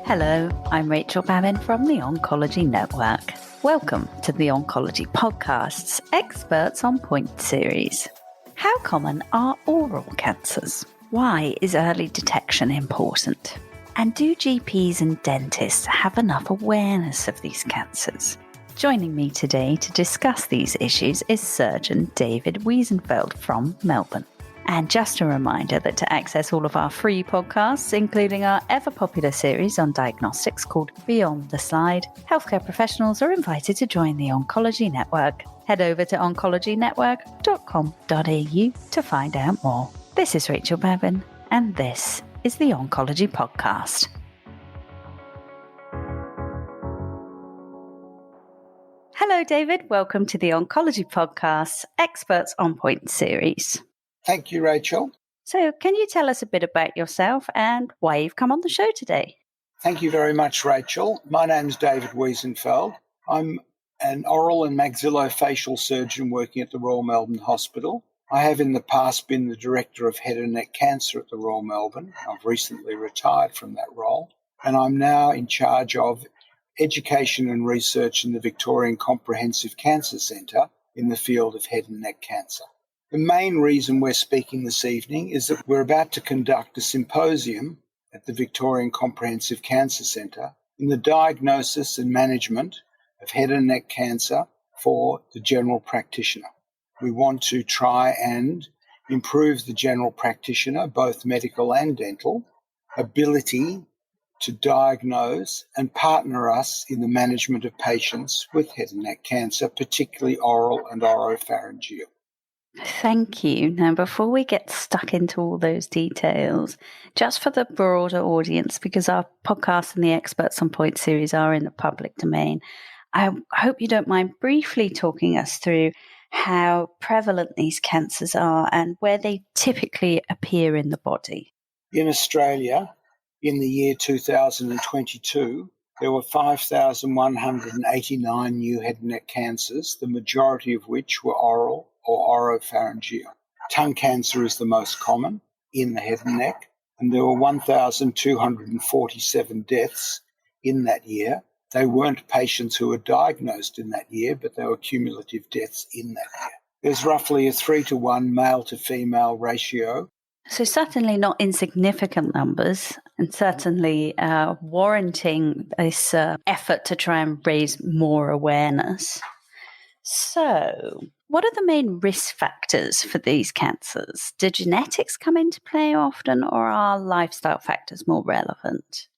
Hello, I'm Rachael Babin from the Oncology Network. Welcome to the Oncology Podcast's Experts on Point series. How common are oral cancers? Why is early detection important? And do GPs and dentists have enough awareness of these cancers? Joining me today to discuss these issues is surgeon David Wiesenfeld from Melbourne. And just a reminder that to access all of our free podcasts, including our ever-popular series on diagnostics called Beyond the Slide, healthcare professionals are invited to join the Oncology Network. Head over to oncologynetwork.com.au to find out more. This is Rachael Babin, and this is the Oncology Podcast. Hello, David. Welcome to the Oncology Podcast's Experts on Point series. Thank you, Rachel. So, can you tell us a bit about yourself and why you've come on the show today? Thank you very much, Rachel. My name is David Wiesenfeld. I'm an oral and maxillofacial surgeon working at the Royal Melbourne Hospital. I have in the past been the Director of Head and Neck Cancer at the Royal Melbourne. I've recently retired from that role, and I'm now in charge of education and research in the Victorian Comprehensive Cancer Centre in the field of head and neck cancer. The main reason we're speaking this evening is that we're about to conduct a symposium at the Victorian Comprehensive Cancer Centre in the diagnosis and management of head and neck cancer for the general practitioner. We want to try and improve the general practitioner, both medical and dental, ability to diagnose and partner us in the management of patients with head and neck cancer, particularly oral and oropharyngeal. Thank you. Now, before we get stuck into all those details, just for the broader audience, because our podcast and the Experts on Point series are in the public domain, I hope you don't mind briefly talking us through how prevalent these cancers are and where they typically appear in the body. In Australia, in the year 2022, there were 5,189 new head and neck cancers, the majority of which were oral or oropharyngeal. Tongue cancer is the most common in the head and neck, and there were 1,247 deaths in that year. They weren't patients who were diagnosed in that year, but they were cumulative deaths in that year. There's roughly a 3-to-1 male to female ratio. So certainly not insignificant numbers, and certainly warranting this effort to try and raise more awareness. So, what are the main risk factors for these cancers? Do genetics come into play often, or are lifestyle factors more relevant?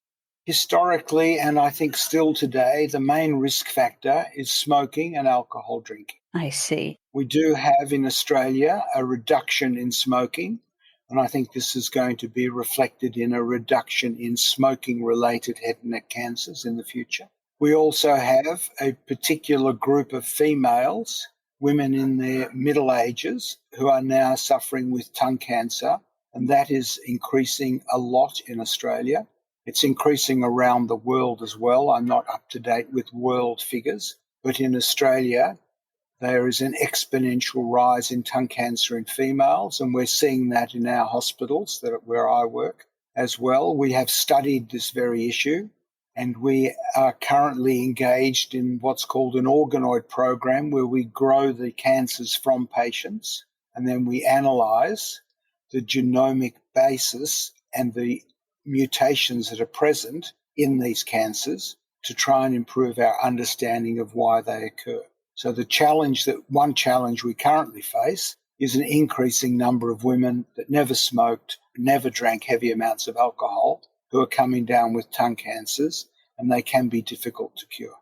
Historically, and I think still today, the main risk factor is smoking and alcohol drinking. I see. We do have in Australia a reduction in smoking, and I think this is going to be reflected in a reduction in smoking-related head and neck cancers in the future. We also have a particular group of females, women in their middle ages, who are now suffering with tongue cancer, and that is increasing a lot in Australia. It's increasing around the world as well. I'm not up to date with world figures, but in Australia, there is an exponential rise in tongue cancer in females, and we're seeing that in our hospitals where I work as well. We have studied this very issue, and we are currently engaged in what's called an organoid program, where we grow the cancers from patients, and then we analyse the genomic basis and the mutations that are present in these cancers to try and improve our understanding of why they occur. So one challenge we currently face is an increasing number of women that never smoked, never drank heavy amounts of alcohol, who are coming down with tongue cancers, and they can be difficult to cure.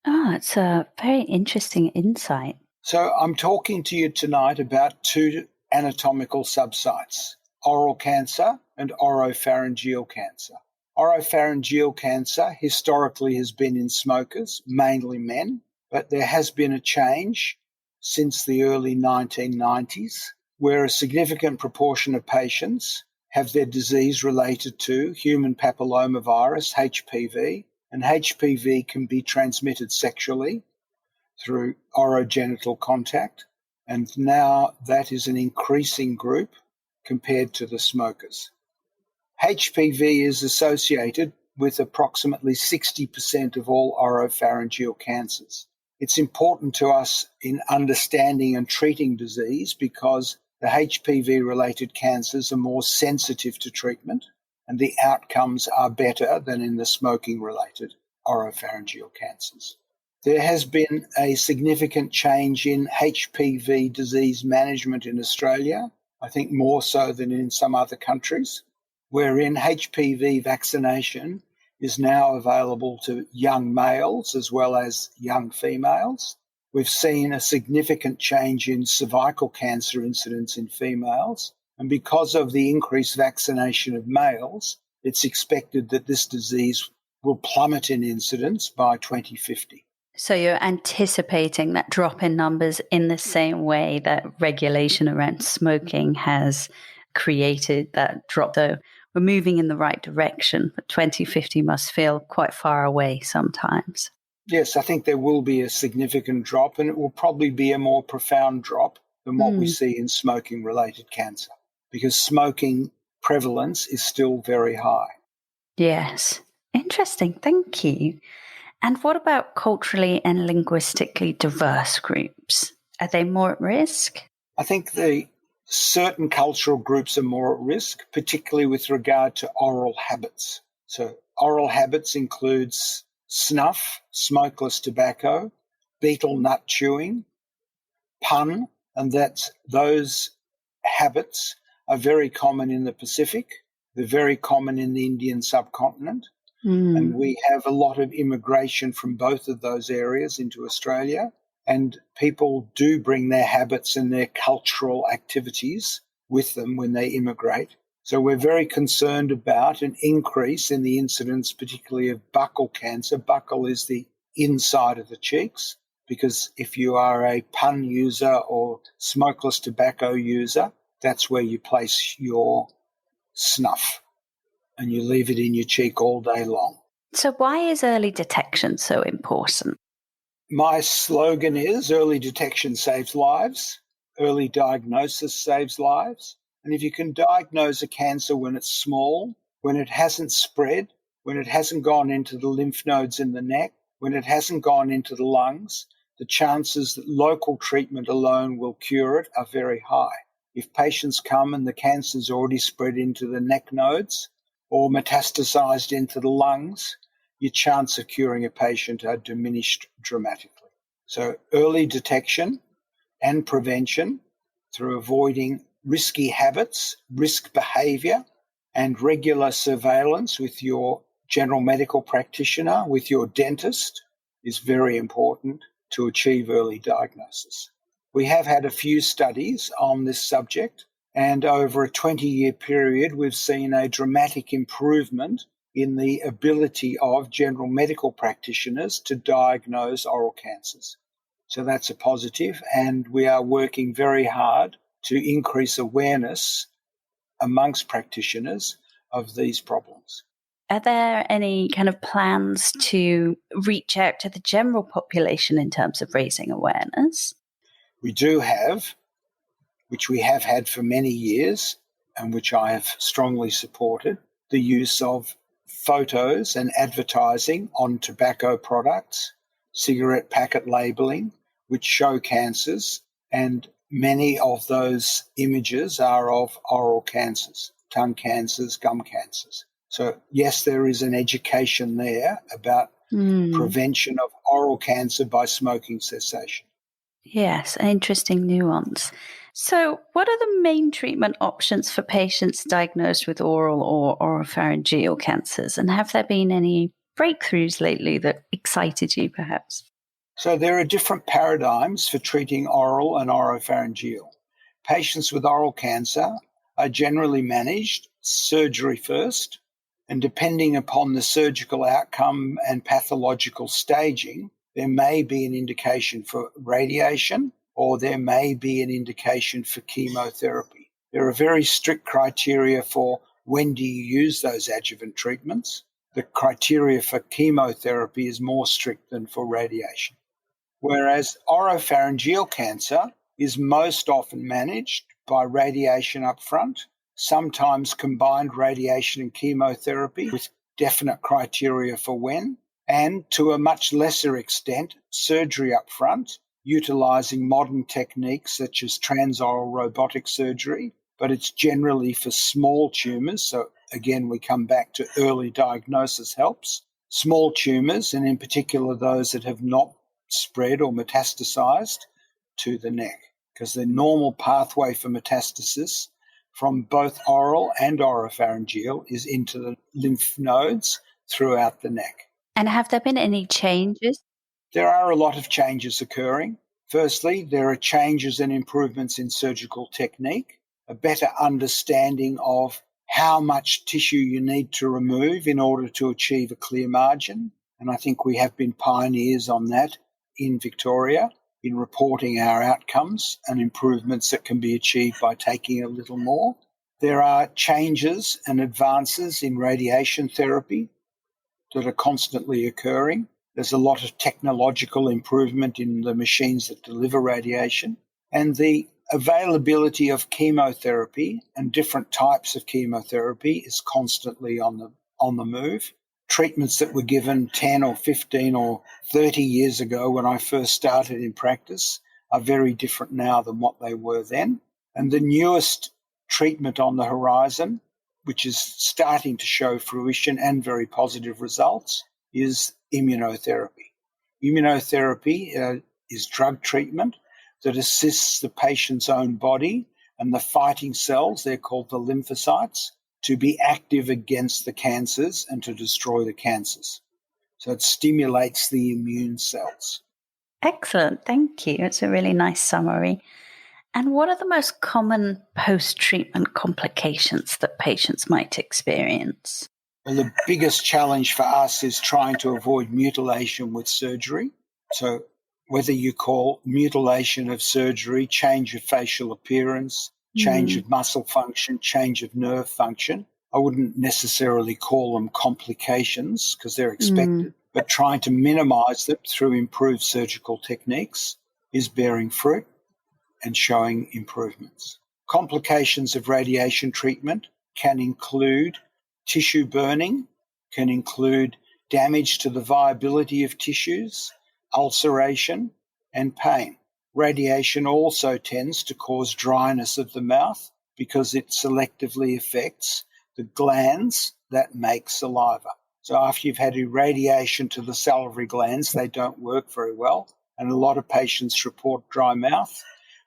It's a very interesting insight. So I'm talking to you tonight about two anatomical subsites, oral cancer and oropharyngeal cancer. Oropharyngeal cancer historically has been in smokers, mainly men, but there has been a change since the early 1990s, where a significant proportion of patients have their disease related to human papillomavirus, HPV, and HPV can be transmitted sexually through orogenital contact, and now that is an increasing group compared to the smokers. HPV is associated with approximately 60% of all oropharyngeal cancers. It's important to us in understanding and treating disease because the HPV-related cancers are more sensitive to treatment and the outcomes are better than in the smoking-related oropharyngeal cancers. There has been a significant change in HPV disease management in Australia, I think more so than in some other countries, wherein HPV vaccination is now available to young males as well as young females. We've seen a significant change in cervical cancer incidence in females, and because of the increased vaccination of males, it's expected that this disease will plummet in incidence by 2050. So you're anticipating that drop in numbers in the same way that regulation around smoking has created that drop, though we're moving in the right direction, but 2050 must feel quite far away sometimes. Yes, I think there will be a significant drop, and it will probably be a more profound drop than what we see in smoking-related cancer, because smoking prevalence is still very high. Yes. Interesting. Thank you. And what about culturally and linguistically diverse groups? Are they more at risk? I think certain cultural groups are more at risk, particularly with regard to oral habits. So oral habits includes snuff, smokeless tobacco, betel nut chewing, pun, and those habits are very common in the Pacific. They're very common in the Indian subcontinent. And we have a lot of immigration from both of those areas into Australia. And people do bring their habits and their cultural activities with them when they immigrate. So we're very concerned about an increase in the incidence, particularly of buccal cancer. Buccal is the inside of the cheeks, because if you are a pun user or smokeless tobacco user, that's where you place your snuff and you leave it in your cheek all day long. So why is early detection so important? My slogan is early detection saves lives, early diagnosis saves lives. And if you can diagnose a cancer when it's small, when it hasn't spread, when it hasn't gone into the lymph nodes in the neck, when it hasn't gone into the lungs, the chances that local treatment alone will cure it are very high. If patients come and the cancer's already spread into the neck nodes or metastasized into the lungs, your chance of curing a patient are diminished dramatically. So early detection and prevention through avoiding risky habits, risk behavior, and regular surveillance with your general medical practitioner, with your dentist, is very important to achieve early diagnosis. We have had a few studies on this subject, and over a 20-year period, we've seen a dramatic improvement in the ability of general medical practitioners to diagnose oral cancers. So that's a positive, and we are working very hard to increase awareness amongst practitioners of these problems. Are there any kind of plans to reach out to the general population in terms of raising awareness? We do have, which we have had for many years, and which I have strongly supported, the use of photos and advertising on tobacco products, cigarette packet labelling, which show cancers, and many of those images are of oral cancers, tongue cancers, gum cancers. So yes, there is an education there about prevention of oral cancer by smoking cessation. Yes, an interesting nuance. So what are the main treatment options for patients diagnosed with oral or oropharyngeal cancers? And have there been any breakthroughs lately that excited you, perhaps? So there are different paradigms for treating oral and oropharyngeal. Patients with oral cancer are generally managed surgery first, and depending upon the surgical outcome and pathological staging, there may be an indication for radiation or there may be an indication for chemotherapy. There are very strict criteria for when do you use those adjuvant treatments. The criteria for chemotherapy is more strict than for radiation. Whereas oropharyngeal cancer is most often managed by radiation up front, sometimes combined radiation and chemotherapy with definite criteria for when, and to a much lesser extent, surgery up front, utilising modern techniques such as transoral robotic surgery, but it's generally for small tumours. So again, we come back to early diagnosis helps. Small tumours, and in particular those that have not spread or metastasised to the neck, because the normal pathway for metastasis from both oral and oropharyngeal is into the lymph nodes throughout the neck. And have there been any changes? There are a lot of changes occurring. Firstly, there are changes and improvements in surgical technique, a better understanding of how much tissue you need to remove in order to achieve a clear margin. And I think we have been pioneers on that in Victoria in reporting our outcomes and improvements that can be achieved by taking a little more. There are changes and advances in radiation therapy that are constantly occurring. There's a lot of technological improvement in the machines that deliver radiation, and the availability of chemotherapy and different types of chemotherapy is constantly on the move. Treatments that were given 10 or 15 or 30 years ago when I first started in practice are very different now than what they were then. And the newest treatment on the horizon, which is starting to show fruition and very positive results, is immunotherapy. Immunotherapy is drug treatment that assists the patient's own body and the fighting cells, they're called the lymphocytes, to be active against the cancers and to destroy the cancers. So it stimulates the immune cells. Excellent, thank you. It's a really nice summary. And what are the most common post-treatment complications that patients might experience? Well, the biggest challenge for us is trying to avoid mutilation with surgery. So whether you call mutilation of surgery, change of facial appearance, change of muscle function, change of nerve function, I wouldn't necessarily call them complications because they're expected, but trying to minimise them through improved surgical techniques is bearing fruit and showing improvements. Complications of radiation treatment can include tissue burning, can include damage to the viability of tissues, ulceration, and pain. Radiation also tends to cause dryness of the mouth because it selectively affects the glands that make saliva. So after you've had irradiation to the salivary glands, they don't work very well, and a lot of patients report dry mouth,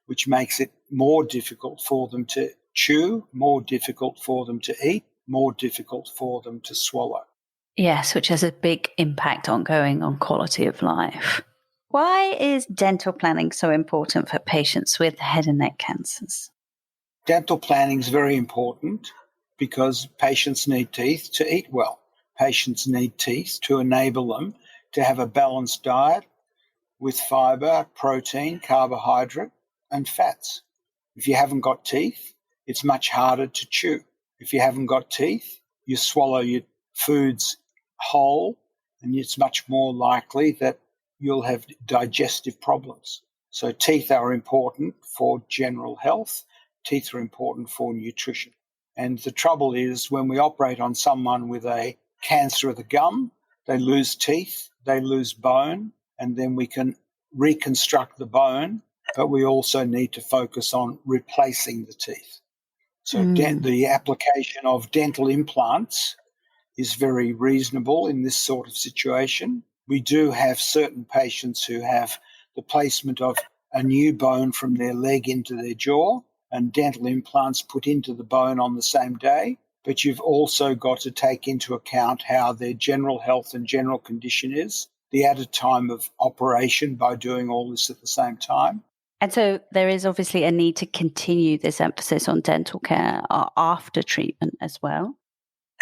which makes it more difficult for them to chew, more difficult for them to eat, more difficult for them to swallow. Yes, which has a big impact on quality of life. Why is dental planning so important for patients with head and neck cancers? Dental planning is very important because patients need teeth to eat well. Patients need teeth to enable them to have a balanced diet with fibre, protein, carbohydrate, and fats. If you haven't got teeth, it's much harder to chew. If you haven't got teeth, you swallow your foods whole, and it's much more likely that you'll have digestive problems. So teeth are important for general health. Teeth are important for nutrition. And the trouble is when we operate on someone with a cancer of the gum, they lose teeth, they lose bone, and then we can reconstruct the bone, but we also need to focus on replacing the teeth. So the application of dental implants is very reasonable in this sort of situation. We do have certain patients who have the placement of a new bone from their leg into their jaw and dental implants put into the bone on the same day. But you've also got to take into account how their general health and general condition is, the added time of operation by doing all this at the same time. And so there is obviously a need to continue this emphasis on dental care after treatment as well.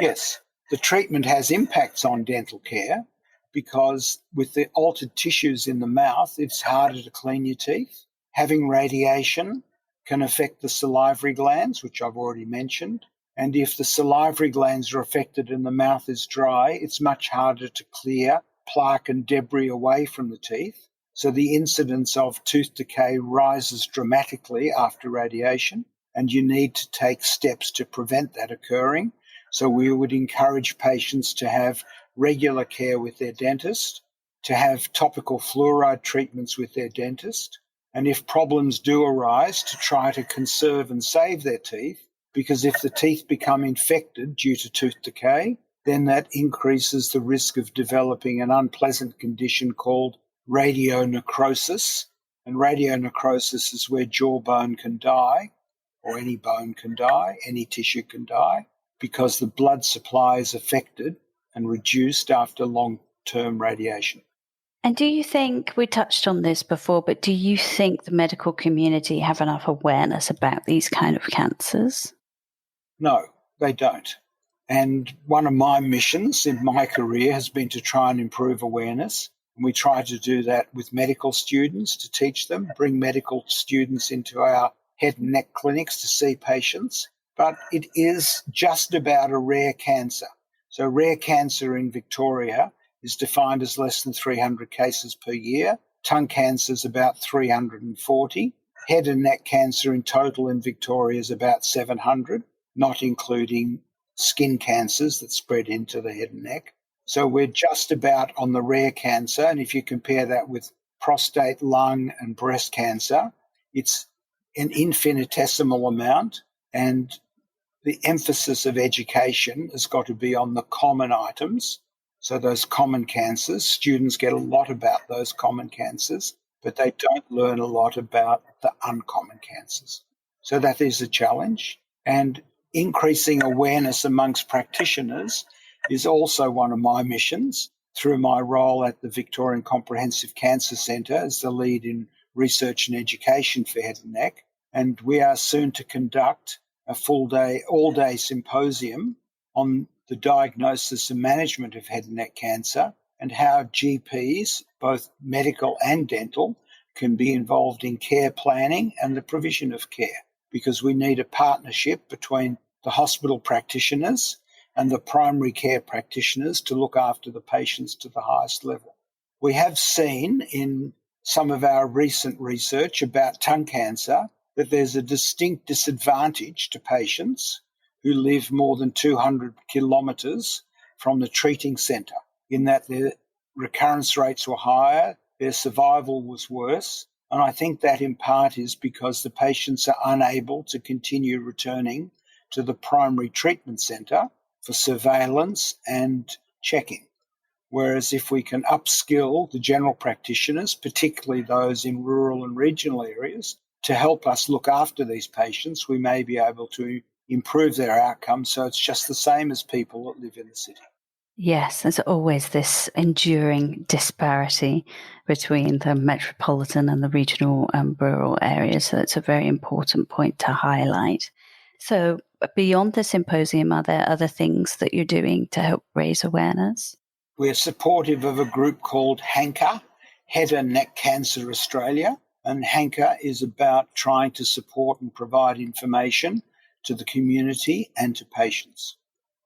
Yes, the treatment has impacts on dental care because with the altered tissues in the mouth, it's harder to clean your teeth. Having radiation can affect the salivary glands, which I've already mentioned. And if the salivary glands are affected and the mouth is dry, it's much harder to clear plaque and debris away from the teeth. So the incidence of tooth decay rises dramatically after radiation, and you need to take steps to prevent that occurring. So we would encourage patients to have regular care with their dentist, to have topical fluoride treatments with their dentist, and if problems do arise, to try to conserve and save their teeth, because if the teeth become infected due to tooth decay, then that increases the risk of developing an unpleasant condition called radionecrosis. And radionecrosis is where jawbone can die, or any bone can die, any tissue can die, because the blood supply is affected and reduced after long-term radiation. And do you think, we touched on this before, but do you think the medical community have enough awareness about these kind of cancers? No, they don't. And one of my missions in my career has been to try and improve awareness. And we try to do that with medical students to teach them, bring medical students into our head and neck clinics to see patients. But it is just about a rare cancer. So rare cancer in Victoria is defined as less than 300 cases per year. Tongue cancer is about 340. Head and neck cancer in total in Victoria is about 700, not including skin cancers that spread into the head and neck. So we're just about on the rare cancer. And if you compare that with prostate, lung, and breast cancer, it's an infinitesimal amount. And the emphasis of education has got to be on the common items. So those common cancers, students get a lot about those common cancers, but they don't learn a lot about the uncommon cancers. So that is a challenge. And increasing awareness amongst practitioners is also one of my missions through my role at the Victorian Comprehensive Cancer Centre as the lead in research and education for head and neck. And we are soon to conduct a all-day symposium on the diagnosis and management of head and neck cancer and how GPs, both medical and dental, can be involved in care planning and the provision of care, because we need a partnership between the hospital practitioners and the primary care practitioners to look after the patients to the highest level. We have seen in some of our recent research about tongue cancer that there's a distinct disadvantage to patients who live more than 200 kilometres from the treating centre, in that their recurrence rates were higher, their survival was worse, and I think that in part is because the patients are unable to continue returning to the primary treatment centre for surveillance and checking. Whereas if we can upskill the general practitioners, particularly those in rural and regional areas, to help us look after these patients, we may be able to improve their outcomes so it's just the same as people that live in the city. Yes, there's always this enduring disparity between the metropolitan and the regional and rural areas, so it's a very important point to highlight. So beyond the symposium, are there other things that you're doing to help raise awareness? We're supportive of a group called HANCA, Head and Neck Cancer Australia, and HANCA is about trying to support and provide information to the community and to patients.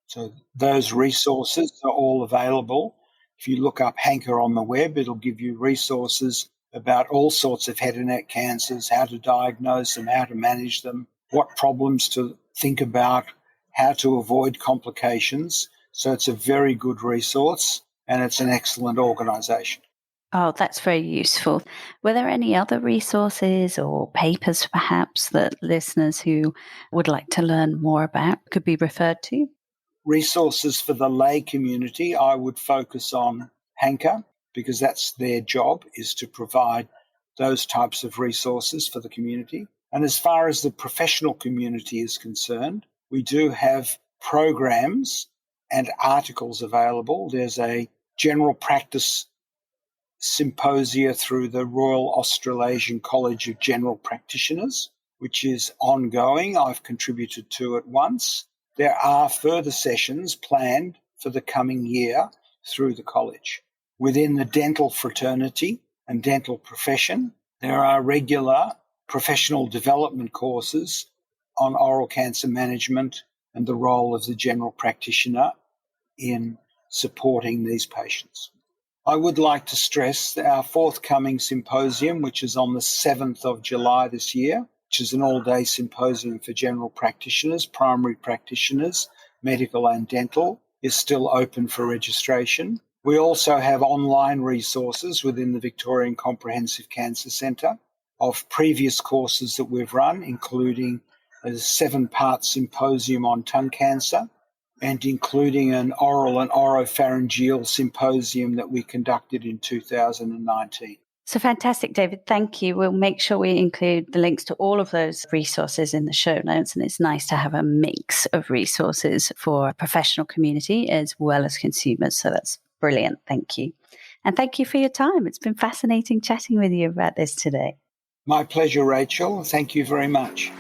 So those resources are all available. If you look up HANCA on the web, it'll give you resources about all sorts of head and neck cancers, how to diagnose them, how to manage them, what problems to think about, how to avoid complications. So it's a very good resource and it's an excellent organisation. Oh, that's very useful. Were there any other resources or papers perhaps that listeners who would like to learn more about could be referred to? Resources for the lay community, I would focus on HANCA because that's their job, is to provide those types of resources for the community. And as far as the professional community is concerned, we do have programs and articles available. There's a general practice symposia through the Royal Australasian College of General Practitioners, which is ongoing. I've contributed to it once. There are further sessions planned for the coming year through the college. Within the dental fraternity and dental profession, there are regular professional development courses on oral cancer management and the role of the general practitioner in supporting these patients. I would like to stress that our forthcoming symposium, which is on the 7th of July this year, which is an all-day symposium for general practitioners, primary practitioners medical and dental, is still open for registration. We also have online resources within the Victorian Comprehensive Cancer Centre of previous courses that we've run, including a 7-part symposium on tongue cancer and including an oral and oropharyngeal symposium that we conducted in 2019. So fantastic, David. Thank you. We'll make sure we include the links to all of those resources in the show notes. And it's nice to have a mix of resources for a professional community as well as consumers. So that's brilliant. Thank you. And thank you for your time. It's been fascinating chatting with you about this today. My pleasure, Rachel. Thank you very much.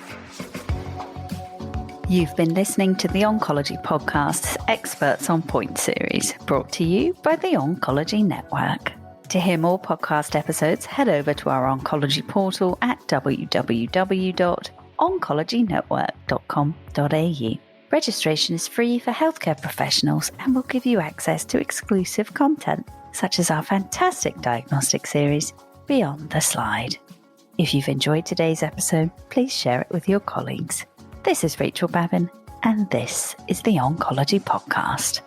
You've been listening to the Oncology Podcast's Experts on Point series, brought to you by the Oncology Network. To hear more podcast episodes, head over to our oncology portal at www.oncologynetwork.com.au. Registration is free for healthcare professionals and will give you access to exclusive content, such as our fantastic diagnostic series, Beyond the Slide. If you've enjoyed today's episode, please share it with your colleagues. This is Rachael Babin, and this is the Oncology Podcast.